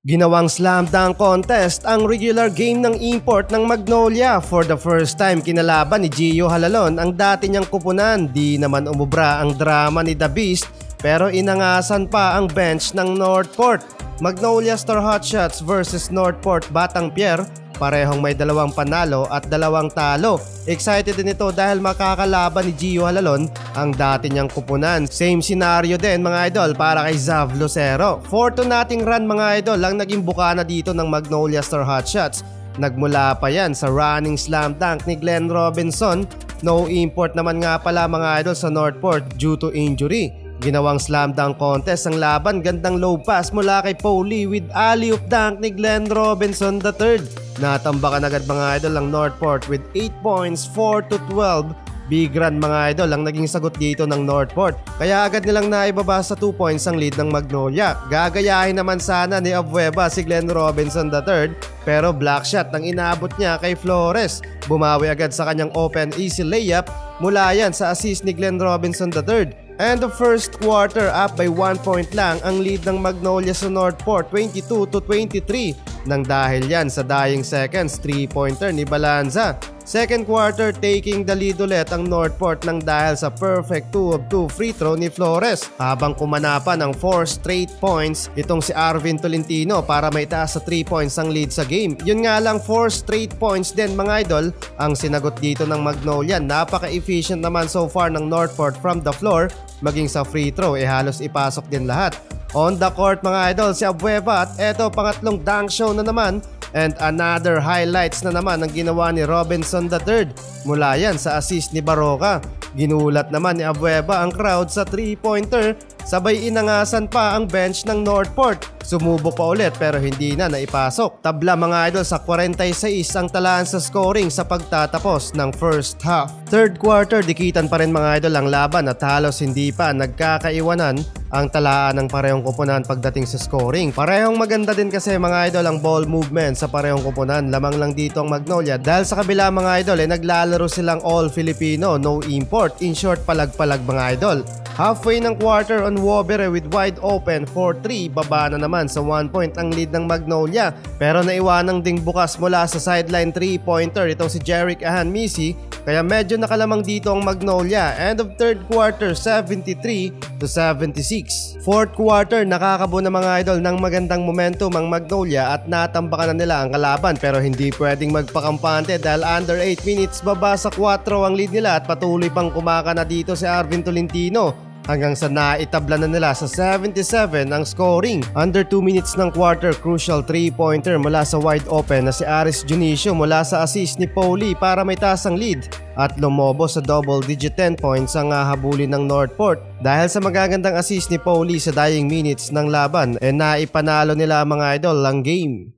Ginawang slam dunk contest ang regular game ng import ng Magnolia. For the first time kinalaban ni Gio Halalon ang dati niyang kupunan. Di naman umubra ang drama ni The Beast pero inangasan pa ang bench ng Northport. Magnolia Star Hotshots versus Northport Batang Pier. Parehong may 2 panalo at 2 talo. Excited din ito dahil makakalaban ni Gio Halalon ang dati niyang kupunan. Same scenario din mga idol para kay Zav Lucero. 4-2 nating run mga idol ang naging bukana dito ng Magnolia Star Hotshots. Nagmula pa yan sa running slam dunk ni Glenn Robinson. No import naman nga pala mga idol sa Northport due to injury. Ginawang slam dunk contest ang laban, gandang low pass mula kay Paulie with alley-oop dunk ni Glenn Robinson III. Natambakan agad mga idol ang Northport with 8 points, 4-12. Big run mga idol ang naging sagot dito ng Northport. Kaya agad nilang naibaba sa 2 points ang lead ng Magnolia. Gagayahin naman sana ni Abueva si Glenn Robinson III pero block shot ang inaabot niya kay Flores. Bumawi agad sa kanyang open easy layup mula yan sa assist ni Glenn Robinson III. And the first quarter up by 1 point lang ang lead ng Magnolia sa Northport, 22-23. Nang dahil yan sa dying seconds 3-pointer ni Balanza. Second quarter taking the lead ulit ang Northport nang dahil sa perfect 2 of 2 free throw ni Flores. Habang kumana pa ng 4 straight points itong si Arvin Tolentino para maitaas sa 3 points ang lead sa game. Yun nga lang 4 straight points din mga idol ang sinagot dito ng Magnolia. Napaka-efficient naman so far ng Northport from the floor. Maging sa free throw halos ipasok din lahat. On the court mga idol si Abueva at eto pangatlong dunk show na naman and another highlights na naman ang ginawa ni Robinson III mula yan sa assist ni Baroka. Ginulat naman ni Abueva ang crowd sa 3-pointer sabay inangasan pa ang bench ng Northport. Sumubok pa ulit pero hindi na naipasok. Tabla mga idol sa 46 ang talaan sa scoring sa pagtatapos ng first half. Third quarter dikitan pa rin mga idol ang laban at halos hindi pa nagkakaiwanan ang talaan ng parehong kupunan pagdating sa scoring. Parehong maganda din kasi mga idol ang ball movement sa parehong kupunan. Lamang lang dito ang Magnolia dahil sa kabila mga idol naglalaro silang all Filipino, no import. In short palag-palag mga idol. Halfway ng quarter on Wobere with wide open 4-3, baba na naman sa 1 point ang lead ng Magnolia. Pero naiwanang ding bukas mula sa sideline 3-pointer itong si Jerick Ahanmisi kaya medyo nakalamang dito ang Magnolia. End of third quarter 73-76. Fourth quarter nakakabo na mga idol ng magandang momentum ang Magnolia at natambakan na nila ang kalaban pero hindi pwedeng magpakampante dahil under 8 minutes baba sa 4 ang lead nila at patuloy pang kumakana dito si Arvin Tolentino. Hanggang sa naitabla na nila sa 77 ang scoring. Under 2 minutes ng quarter, crucial 3-pointer mula sa wide open na si Aris Junicio mula sa assist ni Paulie para may taas ang lead. At lumobo sa double-digit 10 points ang hahabulin ng Northport. Dahil sa magagandang assist ni Paulie sa dying minutes ng laban, naipanalo nila mga idol ang game.